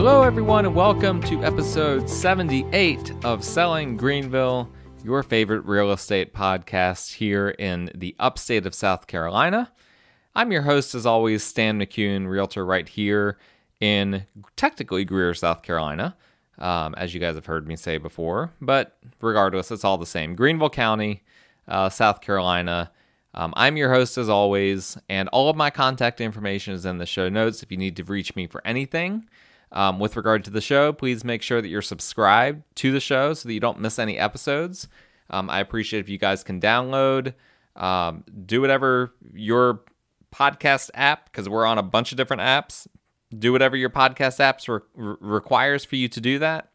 Hello, everyone, and welcome to episode 78 of Selling Greenville, your favorite real estate podcast here in the upstate of South Carolina. I'm your host, as always, Stan McCune, realtor right here in technically Greer, South Carolina, as you guys have heard me say before. But regardless, it's all the same. Greenville County, South Carolina. I'm your host, as always, and all of my contact information is in the show notes if you need to reach me for anything. With regard to the show, please make sure that you're subscribed to the show so that you don't miss any episodes. I appreciate if you guys can download, do whatever your podcast app, because we're on a bunch of different apps, do whatever your podcast apps requires for you to do that.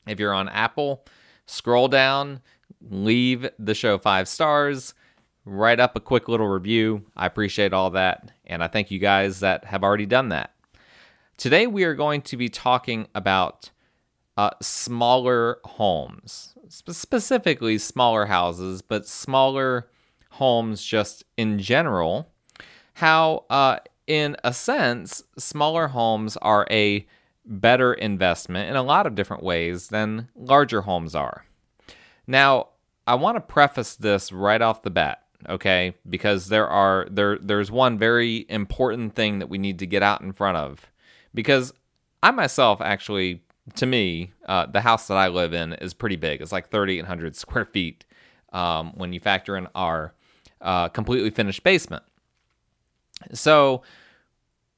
If you're on Apple, scroll down, leave the show 5 stars, write up a quick little review. I appreciate all that, and I thank you guys that have already done that. Today, we are going to be talking about smaller homes, specifically smaller houses, but smaller homes just in general. How, in a sense, smaller homes are a better investment in a lot of different ways than larger homes are. Now, I want to preface this right off the bat, okay? Because there's one very important thing that we need to get out in front of. Because I myself, actually, to me, the house that I live in is pretty big. It's like 3,800 square feet when you factor in our completely finished basement. So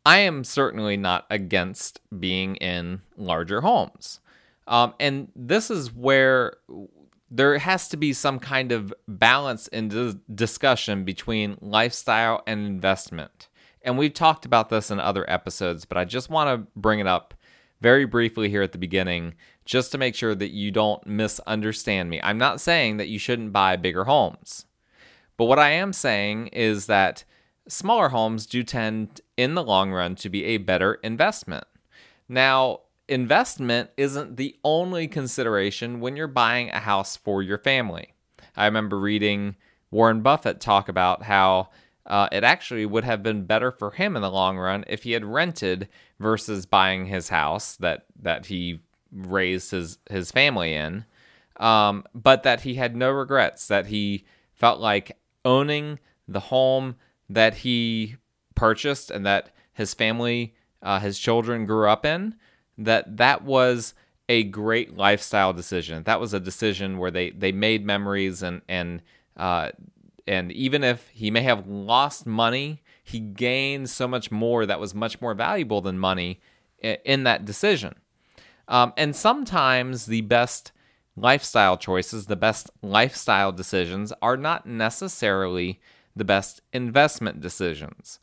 I am certainly not against being in larger homes. And this is where there has to be some kind of balance in discussion between lifestyle and investment. And we've talked about this in other episodes, but I just want to bring it up very briefly here at the beginning, just to make sure that you don't misunderstand me. I'm not saying that you shouldn't buy bigger homes. But what I am saying is that smaller homes do tend, in the long run, to be a better investment. Now, investment isn't the only consideration when you're buying a house for your family. I remember reading Warren Buffett talk about how it actually would have been better for him in the long run if he had rented versus buying his house that he raised his family in, but that he had no regrets, that he felt like owning the home that he purchased and that his family, his children grew up in, that was a great lifestyle decision. That was a decision where they made memories and even if he may have lost money, he gained so much more that was much more valuable than money in that decision. And sometimes the best lifestyle choices, the best lifestyle decisions are not necessarily the best investment decisions.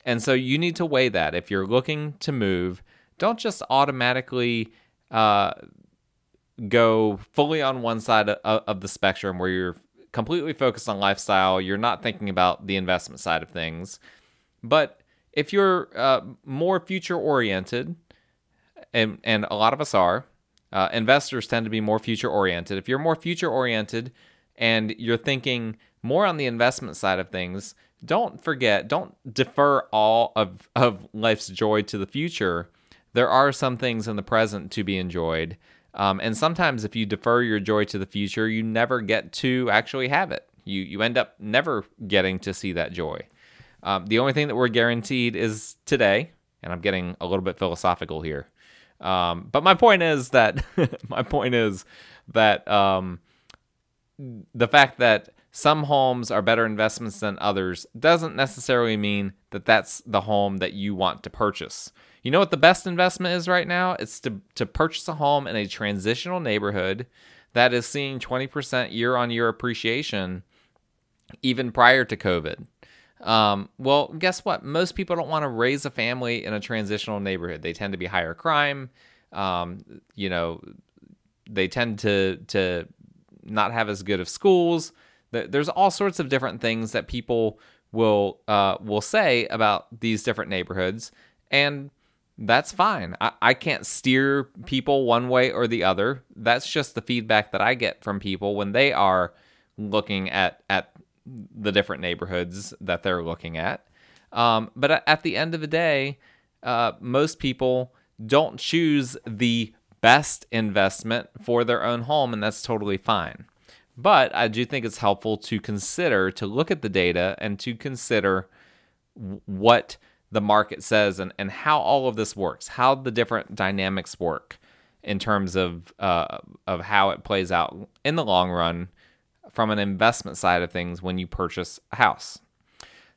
And so you need to weigh that. If you're looking to move, don't just automatically go fully on one side of the spectrum where you're completely focused on lifestyle. You're not thinking about the investment side of things. But if you're more future-oriented, and a lot of us are, investors tend to be more future-oriented. If you're more future-oriented and you're thinking more on the investment side of things, don't defer all of life's joy to the future. There are some things in the present to be enjoyed. And sometimes if you defer your joy to the future, you never get to actually have it. You end up never getting to see that joy. The only thing that we're guaranteed is today, and I'm getting a little bit philosophical here. But my point is that the fact that some homes are better investments than others doesn't necessarily mean that that's the home that you want to purchase. You know what the best investment is right now? It's to purchase a home in a transitional neighborhood that is seeing 20% year-on-year appreciation even prior to COVID. Well, guess what? Most people don't want to raise a family in a transitional neighborhood. They tend to be higher crime. They tend to not have as good of schools. There's all sorts of different things that people will say about these different neighborhoods, and that's fine. I can't steer people one way or the other. That's just the feedback that I get from people when they are looking at the different neighborhoods that they're looking at. But at the end of the day, most people don't choose the best investment for their own home, and that's totally fine. But I do think it's helpful to look at the data and to consider what the market says and how all of this works, how the different dynamics work in terms of how it plays out in the long run from an investment side of things when you purchase a house.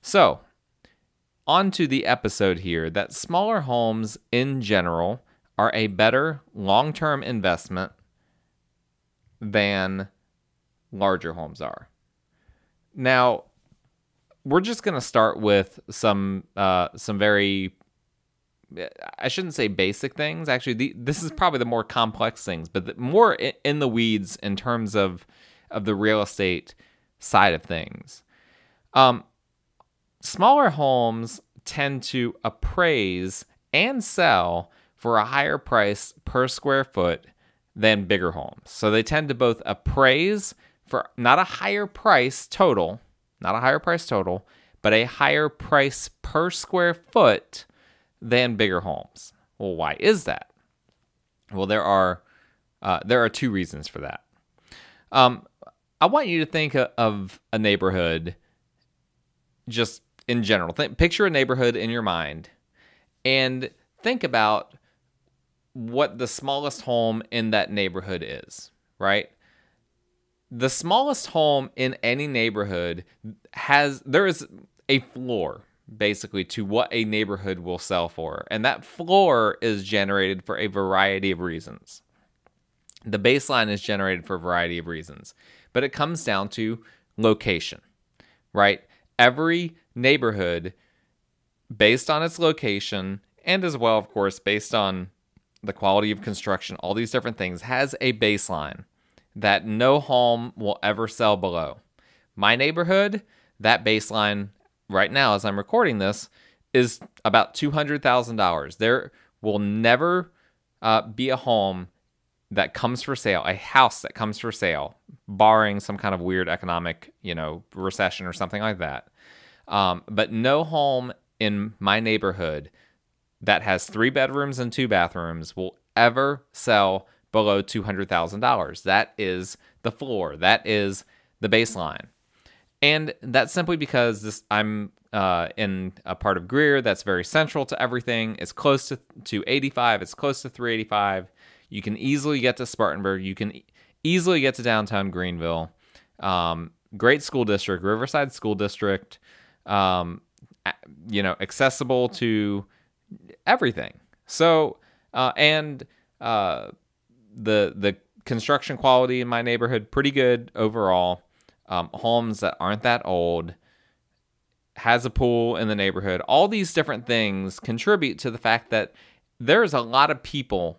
So, on to the episode here, that smaller homes in general are a better long-term investment than larger homes are. Now, we're just going to start with some very, I shouldn't say basic things. Actually, this is probably the more complex things, but more in the weeds in terms of the real estate side of things. Smaller homes tend to appraise and sell for a higher price per square foot than bigger homes. So they tend to both appraise for not a higher price total, but a higher price per square foot than bigger homes. Well, why is that? Well, there are two reasons for that. I want you to think of a neighborhood just in general. Picture a neighborhood in your mind and think about what the smallest home in that neighborhood is, right? The smallest home in any neighborhood there is a floor basically to what a neighborhood will sell for. And that floor is generated for a variety of reasons. The baseline is generated for a variety of reasons, but it comes down to location, right? Every neighborhood, based on its location, and as well, of course, based on the quality of construction, all these different things, has a baseline that no home will ever sell below. My neighborhood, that baseline right now, as I'm recording this, is about $200,000. There will never be a home that comes for sale, a house that comes for sale, barring some kind of weird economic, recession or something like that. But no home in my neighborhood that has 3 bedrooms and 2 bathrooms will ever sell below $200,000. That is the floor. That is the baseline. And that's simply because I'm in a part of Greer that's very central to everything. It's close to 85. It's close to 385. You can easily get to Spartanburg. You can easily get to downtown Greenville. Great school district, Riverside School District. Accessible to everything. So, the construction quality in my neighborhood, pretty good overall. Homes that aren't that old, has a pool in the neighborhood. All these different things contribute to the fact that there's a lot of people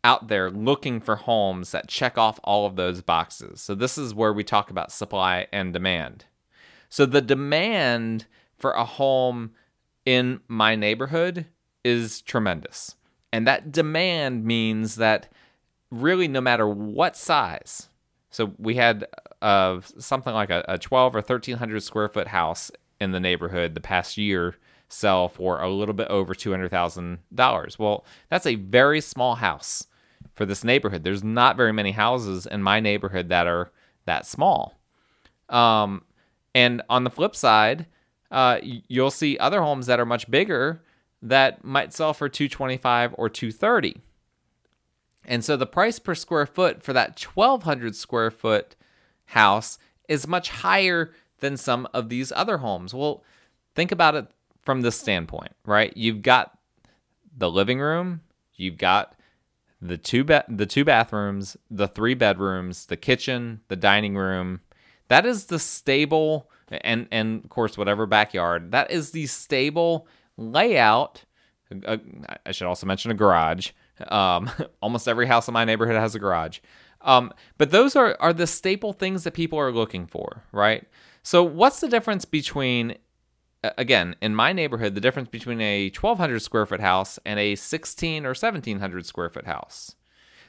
out there looking for homes that check off all of those boxes. So this is where we talk about supply and demand. So the demand for a home in my neighborhood is tremendous. And that demand means that really no matter what size, so we had something like a 12 or 1,300 square foot house in the neighborhood the past year sell for a little bit over $200,000. Well, that's a very small house for this neighborhood. There's not very many houses in my neighborhood that are that small. And on the flip side, you'll see other homes that are much bigger that might sell for $225,000 or $230,000. And so the price per square foot for that 1,200 square foot house is much higher than some of these other homes. Well, think about it from this standpoint, right? You've got the living room, you've got the two bathrooms, the 3 bedrooms, the kitchen, the dining room. That is the stable, and of course, whatever backyard. That is the stable layout. I should also mention a garage. Almost every house in my neighborhood has a garage. But those are the staple things that people are looking for, right? So what's the difference between, again, in my neighborhood, the difference between a 1,200 square foot house and a 1,600 or 1,700 square foot house?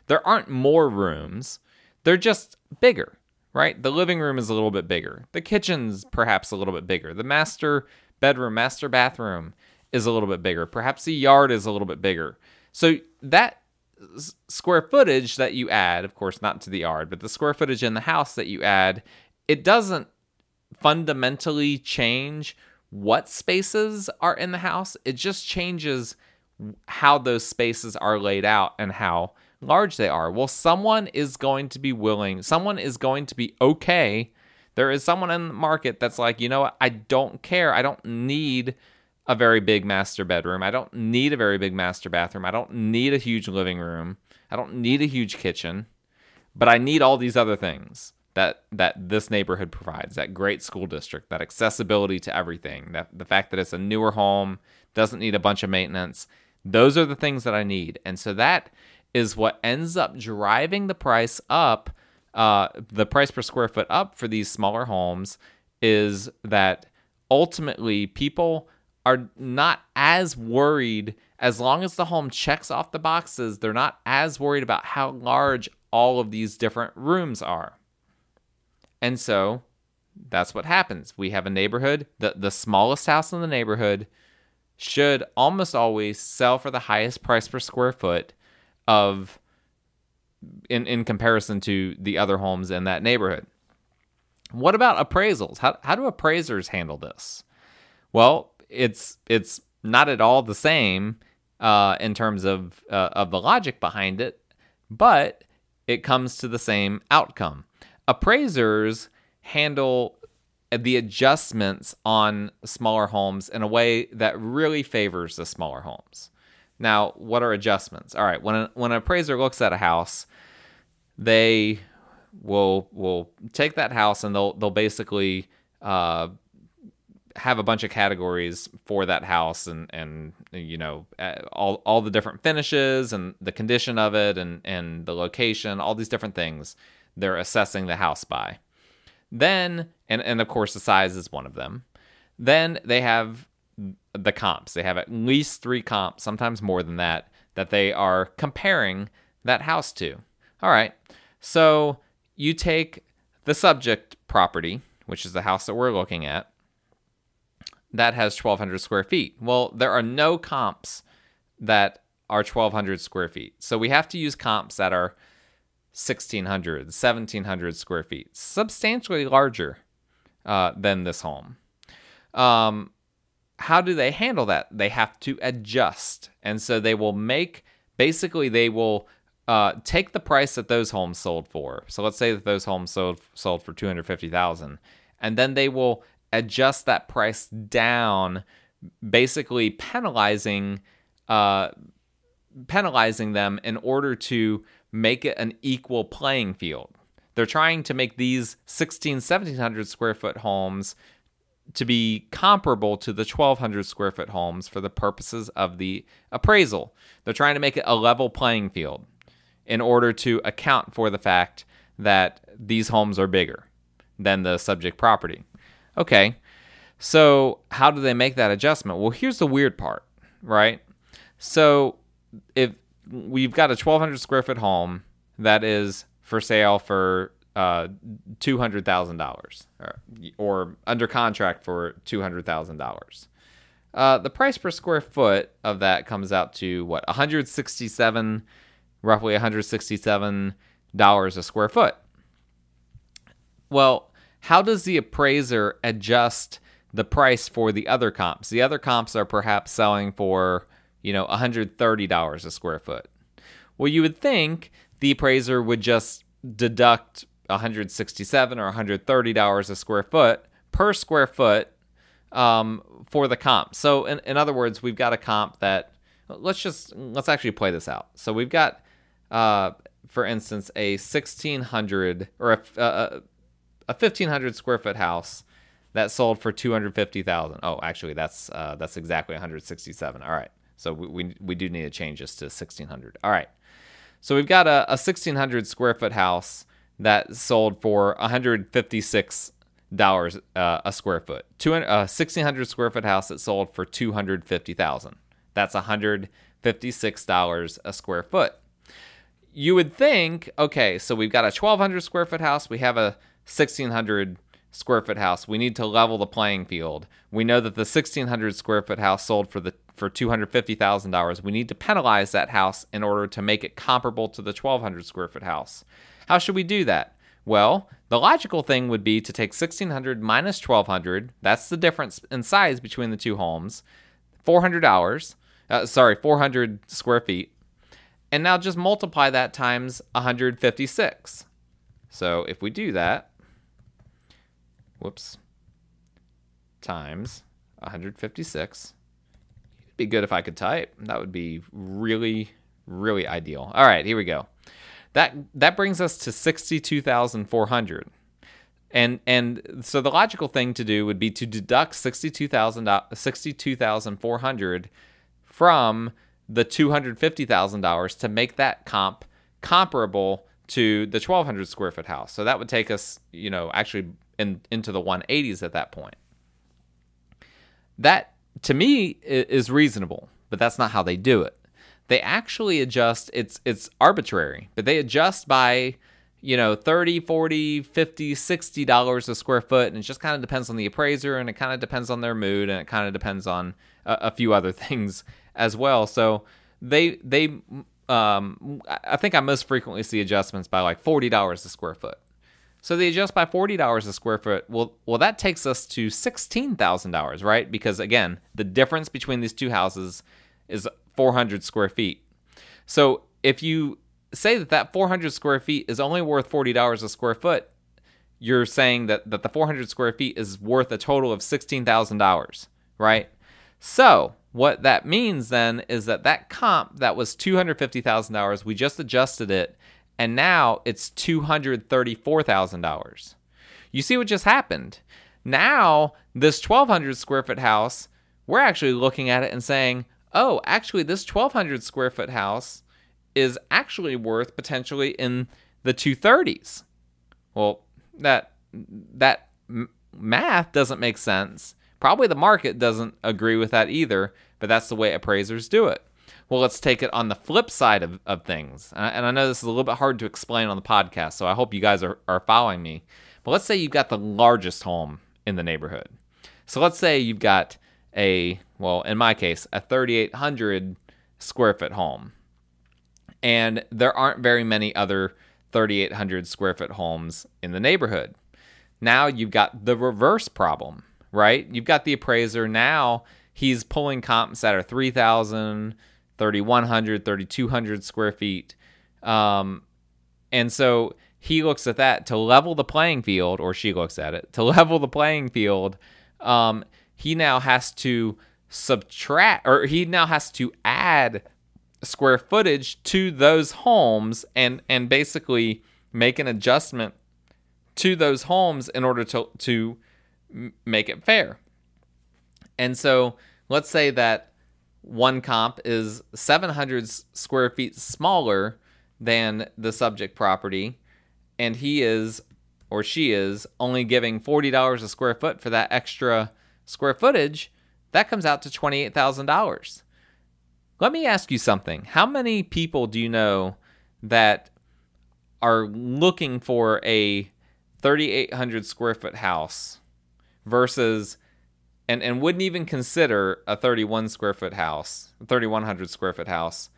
There aren't more rooms. They're just bigger, right? The living room is a little bit bigger. The kitchen's perhaps a little bit bigger. The master bedroom, master bathroom is a little bit bigger. Perhaps the yard is a little bit bigger. So that square footage that you add, of course, not to the yard, but the square footage in the house that you add, it doesn't fundamentally change what spaces are in the house. It just changes how those spaces are laid out and how large they are. Well, someone is going to be okay. There is someone in the market that's like, you know what? I don't care. I don't need a very big master bedroom. I don't need a very big master bathroom. I don't need a huge living room. I don't need a huge kitchen, but I need all these other things that this neighborhood provides, that great school district, that accessibility to everything, that the fact that it's a newer home, doesn't need a bunch of maintenance. Those are the things that I need. And so that is what ends up driving the price up, the price per square foot up for these smaller homes, is that ultimately people are not as worried. As long as the home checks off the boxes, they're not as worried about how large all of these different rooms are. And so that's what happens. We have a neighborhood, the smallest house in the neighborhood should almost always sell for the highest price per square foot of in comparison to the other homes in that neighborhood. What about appraisals? How do appraisers handle this? Well, it's not at all the same in terms of the logic behind it, but it comes to the same outcome. Appraisers handle the adjustments on smaller homes in a way that really favors the smaller homes. Now, what are adjustments? All right, when an appraiser looks at a house, they will take that house and they'll basically have a bunch of categories for that house and you know, all the different finishes and the condition of it and the location, all these different things they're assessing the house by. Then, and of course the size is one of them. Then they have the comps. They have at least 3 comps, sometimes more than that they are comparing that house to. All right, so you take the subject property, which is the house that we're looking at, that has 1,200 square feet. Well, there are no comps that are 1,200 square feet. So we have to use comps that are 1,600, 1,700 square feet, substantially larger than this home. How do they handle that? They have to adjust. And so they will take the price that those homes sold for. So let's say that those homes sold for $250,000, and then they will adjust that price down, basically penalizing them in order to make it an equal playing field. They're trying to make these 1,700 square foot homes to be comparable to the 1,200 square foot homes for the purposes of the appraisal. They're trying to make it a level playing field in order to account for the fact that these homes are bigger than the subject property. Okay, so how do they make that adjustment? Well, here's the weird part, right? So if we've got a 1,200 square foot home that is for sale for $200,000 or under contract for $200,000. The price per square foot of that comes out to what? Roughly $167 a square foot. Well, how does the appraiser adjust the price for the other comps? The other comps are perhaps selling for, $130 a square foot. Well, you would think the appraiser would just deduct $167 or $130 a square foot per square foot for the comp. So in other words, we've got a comp that let's actually play this out. So we've got for instance a 1,600 or a 1,500 square foot house that sold for $250,000. Oh, actually that's exactly 167. All right. So we do need to change this to 1,600. All right. So we've got a 1,600 square foot house that sold for $156 a square foot. A 1,600 square foot house that sold for $250,000. That's $156 a square foot. You would think, okay, so we've got a 1,200 square foot house. We have a 1,600 square foot house, we need to level the playing field. We know that the 1,600 square foot house sold for $250,000. We need to penalize that house in order to make it comparable to the 1,200 square foot house. How should we do that? Well, the logical thing would be to take 1,600 minus 1,200. That's the difference in size between the two homes. $400 square feet. And now just multiply that times 156. So if we do that, times 156, it'd be good if I could type. That would be really, really ideal. All right, here we go. That brings us to 62,400. And so the logical thing to do would be to deduct 62,400 from the $250,000 to make that comparable to the 1,200 square foot house. So that would take us, actually into the 180s at that point. That, to me, is reasonable, but that's not how they do it. They actually adjust, it's arbitrary, but they adjust by, $30, $40, $50, $60 a square foot, and it just kind of depends on the appraiser, and it kind of depends on their mood, and it kind of depends on a few other things as well. So I think I most frequently see adjustments by like $40 a square foot. So they adjust by $40 a square foot. Well, that takes us to $16,000, right? Because again, the difference between these two houses is 400 square feet. So if you say that 400 square feet is only worth $40 a square foot, you're saying that the 400 square feet is worth a total of $16,000, right? So what that means then is that comp that was $250,000, we just adjusted it, and now it's $234,000. You see what just happened? Now this 1,200 square foot house, we're actually looking at it and saying, oh, actually this 1,200 square foot house is actually worth potentially in the 230s. Well, that math doesn't make sense. Probably the market doesn't agree with that either, but that's the way appraisers do it. Well, let's take it on the flip side of things. And I know this is a little bit hard to explain on the podcast, so I hope you guys are following me. But let's say you've got the largest home in the neighborhood. So let's say you've got in my case, a 3,800 square foot home. And there aren't very many other 3,800 square foot homes in the neighborhood. Now you've got the reverse problem, right? You've got the appraiser. Now he's pulling comps that are 3,000, 3,100, 3,200 square feet. And so he looks at that to level the playing field, or she looks at it to level the playing field. He now has to add square footage to those homes and basically make an adjustment to those homes in order to make it fair. And so let's say that one comp is 700 square feet smaller than the subject property, and he is or she is only giving $40 a square foot for that extra square footage. That comes out to $28,000. Let me ask you something. How many people do you know that are looking for a 3,800 square foot house versus and wouldn't even consider a 31 square foot house, a 3,100 square foot house?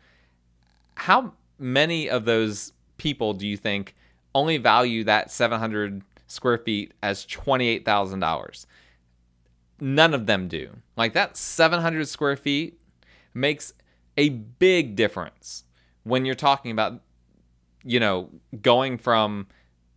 How many of those people do you think only value that 700 square feet as $28,000? None of them do. Like, that 700 square feet makes a big difference when you're talking about, going from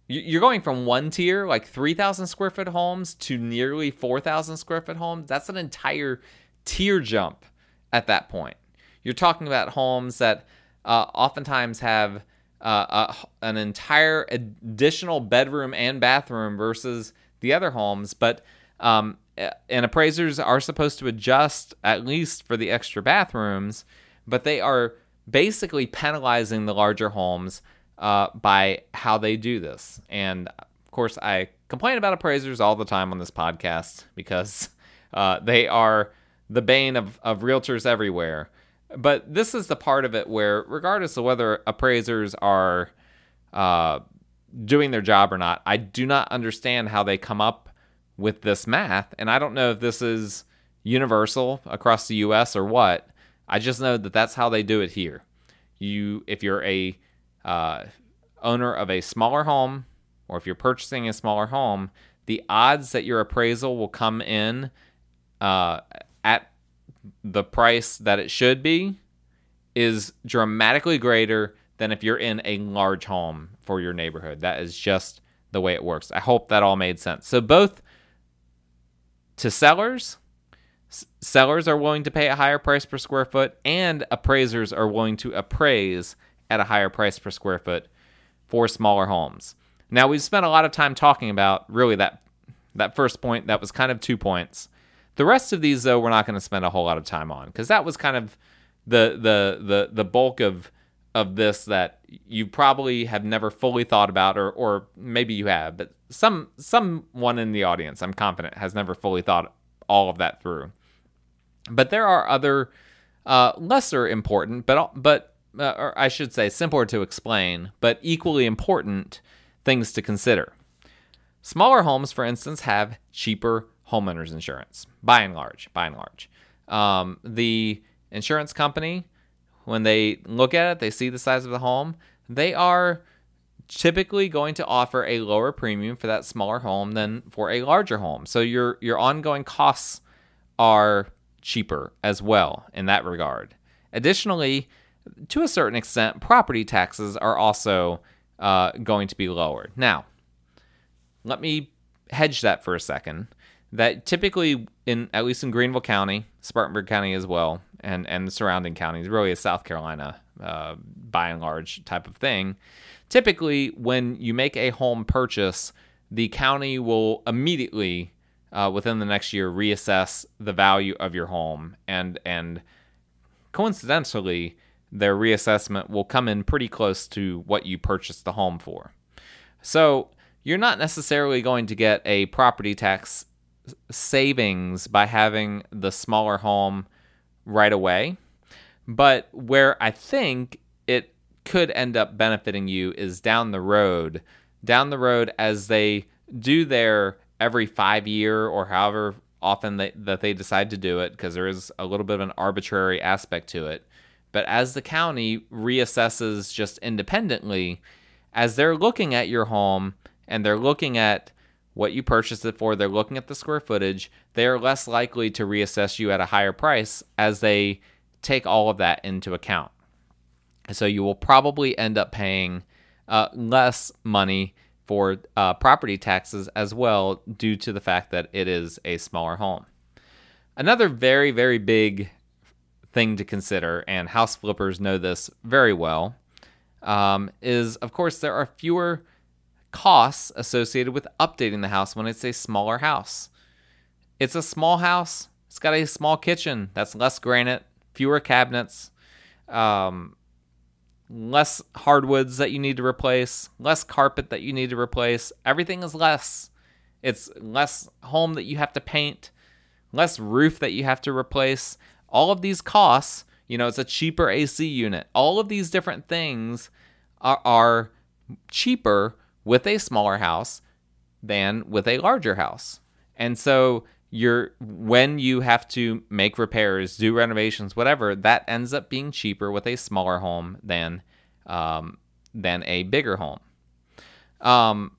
one tier, like 3,000 square foot homes, to nearly 4,000 square foot homes. That's an entire tier jump at that point. You're talking about homes that oftentimes have an entire additional bedroom and bathroom versus the other homes, but and appraisers are supposed to adjust at least for the extra bathrooms, but they are basically penalizing the larger homes by how they do this. And of course, I complain about appraisers all the time on this podcast because they are the bane of realtors everywhere. But this is the part of it where, regardless of whether appraisers are doing their job or not, I do not understand how they come up with this math, and I don't know if this is universal across the U.S. or what. I just know that that's how they do it here. If you're a owner of a smaller home, or if you're purchasing a smaller home, the odds that your appraisal will come in at the price that it should be is dramatically greater than if you're in a large home for your neighborhood. That is just the way it works. I hope that all made sense. So both to sellers are willing to pay a higher price per square foot, and appraisers are willing to appraise at a higher price per square foot for smaller homes. Now, we've spent a lot of time talking about really that first point. That was kind of 2 points. The rest of these, though, we're not going to spend a whole lot of time on, because that was kind of the bulk of this that you probably have never fully thought about, or maybe you have, but someone in the audience, I'm confident, has never fully thought all of that through. But there are other lesser important, but or I should say simpler to explain, but equally important things to consider. Smaller homes, for instance, have cheaper homeowners insurance, by and large. The insurance company, when they look at it, they see the size of the home, they are typically going to offer a lower premium for that smaller home than for a larger home. So your ongoing costs are cheaper as well in that regard. Additionally, to a certain extent, property taxes are also going to be lowered. Now, let me hedge that for a second. That typically, at least in Greenville County, Spartanburg County as well, and the surrounding counties, really a South Carolina by and large type of thing. Typically, when you make a home purchase, the county will immediately, within the next year, reassess the value of your home, and coincidentally, their reassessment will come in pretty close to what you purchased the home for. So you're not necessarily going to get a property tax savings by having the smaller home right away. But where I think it could end up benefiting you is down the road as they do their every 5-year or however often that they decide to do it, because there is a little bit of an arbitrary aspect to it. But as the county reassesses just independently, as they're looking at your home and they're looking at what you purchased it for, they're looking at the square footage, they are less likely to reassess you at a higher price as they take all of that into account. So you will probably end up paying less money for property taxes as well, due to the fact that it is a smaller home. Another very, very big thing to consider, and house flippers know this very well, is, of course, there are fewer costs associated with updating the house when it's a smaller house. It's a small house. It's got a small kitchen. That's less granite, fewer cabinets, less hardwoods that you need to replace, less carpet that you need to replace. Everything is less. It's less home that you have to paint, less roof that you have to replace. All of these costs, it's a cheaper AC unit. All of these different things are cheaper with a smaller house than with a larger house. And so when you have to make repairs, do renovations, whatever, that ends up being cheaper with a smaller home than a bigger home.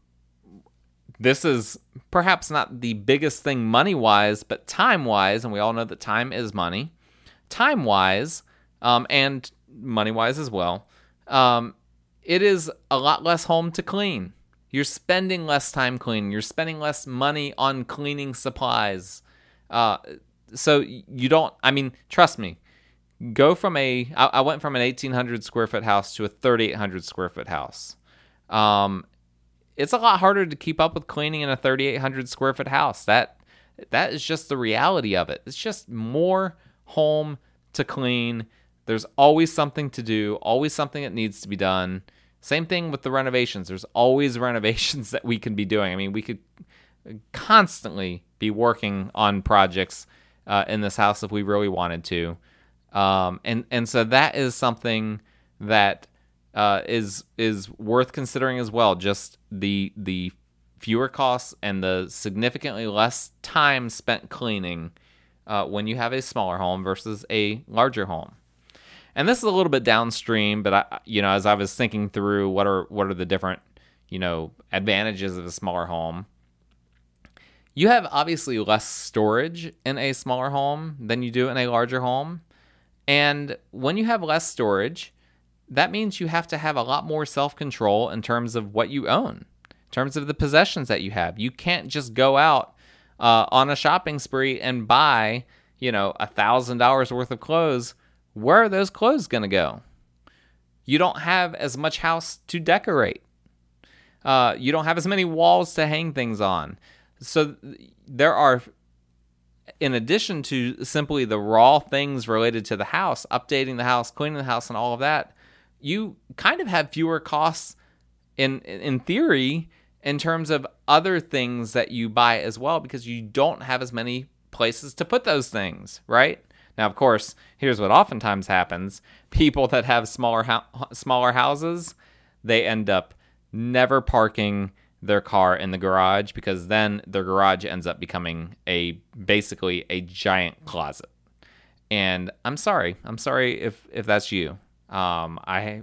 This is perhaps not the biggest thing money-wise, but time-wise, and we all know that time is money. Time-wise, and money-wise as well, it is a lot less home to clean. You're spending less time cleaning. You're spending less money on cleaning supplies. So you don't, trust me, I went from an 1,800 square foot house to a 3,800 square foot house. It's a lot harder to keep up with cleaning in a 3,800 square foot house. That is just the reality of it. It's just more home to clean. There's always something to do, always something that needs to be done. Same thing with the renovations. There's always renovations that we can be doing. We could constantly be working on projects in this house if we really wanted to. And so that is something that is worth considering as well. Just the fewer costs and the significantly less time spent cleaning when you have a smaller home versus a larger home. And this is a little bit downstream, but as I was thinking through what are the different, advantages of a smaller home, you have obviously less storage in a smaller home than you do in a larger home. And when you have less storage, that means you have to have a lot more self-control in terms of what you own, in terms of the possessions that you have. You can't just go out on a shopping spree and buy, $1,000 worth of clothes. Where are those clothes going to go? You don't have as much house to decorate. You don't have as many walls to hang things on. So there are, in addition to simply the raw things related to the house, updating the house, cleaning the house, and all of that, you kind of have fewer costs in theory in terms of other things that you buy as well, because you don't have as many places to put those things, right? Now, of course, here's what oftentimes happens. People that have smaller houses, they end up never parking their car in the garage, because then their garage ends up becoming basically a giant closet. And I'm sorry if that's you. I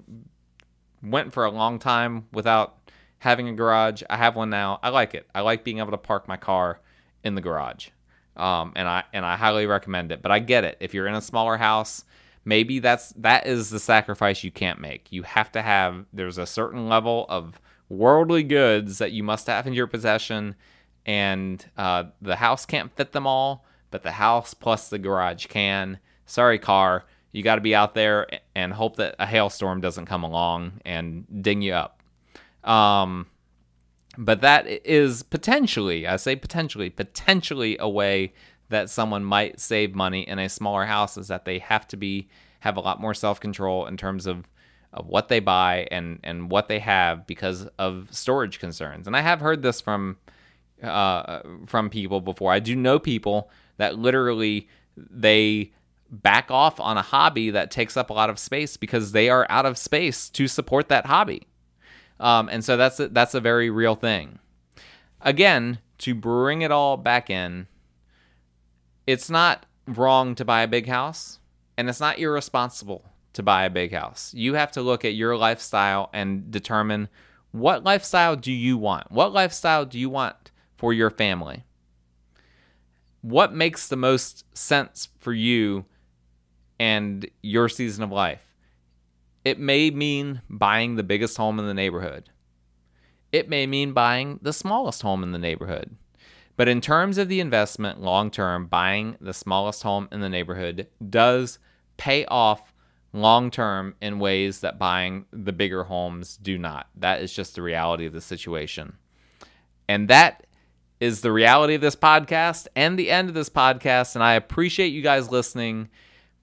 went for a long time without having a garage. I have one now. I like it. I like being able to park my car in the garage. And I highly recommend it. But I get it. If you're in a smaller house, maybe that is the sacrifice you can't make. You have to have, there's a certain level of worldly goods that you must have in your possession, and the house can't fit them all, but the house plus the garage can. Sorry, car. You got to be out there and hope that a hailstorm doesn't come along and ding you up. But that is potentially, I say potentially a way that someone might save money in a smaller house, is that they have a lot more self-control in terms of what they buy and what they have because of storage concerns. And I have heard this from people before. I do know people that literally they back off on a hobby that takes up a lot of space because they are out of space to support that hobby. And so that's a very real thing. Again, to bring it all back in, it's not wrong to buy a big house, and it's not irresponsible to buy a big house. You have to look at your lifestyle and determine, what lifestyle do you want? What lifestyle do you want for your family? What makes the most sense for you and your season of life? It may mean buying the biggest home in the neighborhood. It may mean buying the smallest home in the neighborhood. But in terms of the investment long term, buying the smallest home in the neighborhood does pay off long term in ways that buying the bigger homes do not. That is just the reality of the situation. And that is the reality of this podcast and the end of this podcast. And I appreciate you guys listening.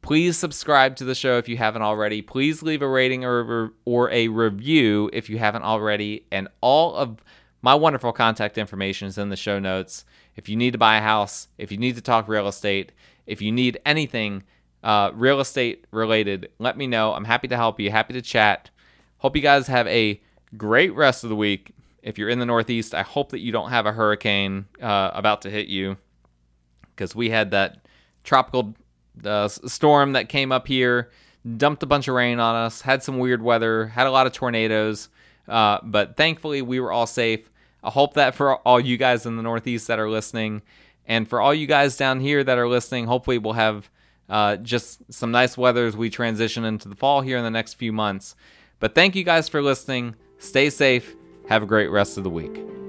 Please subscribe to the show if you haven't already. Please leave a rating or a review if you haven't already. And all of my wonderful contact information is in the show notes. If you need to buy a house, if you need to talk real estate, if you need anything real estate related, let me know. I'm happy to help you, happy to chat. Hope you guys have a great rest of the week. If you're in the Northeast, I hope that you don't have a hurricane about to hit you, because we had that tropical storm that came up here, dumped a bunch of rain on us, had some weird weather, had a lot of tornadoes, but thankfully we were all safe. I hope that for all you guys in the Northeast that are listening, and for all you guys down here that are listening, hopefully we'll have just some nice weather as we transition into the fall here in the next few months. But thank you guys for listening. Stay safe. Have a great rest of the week.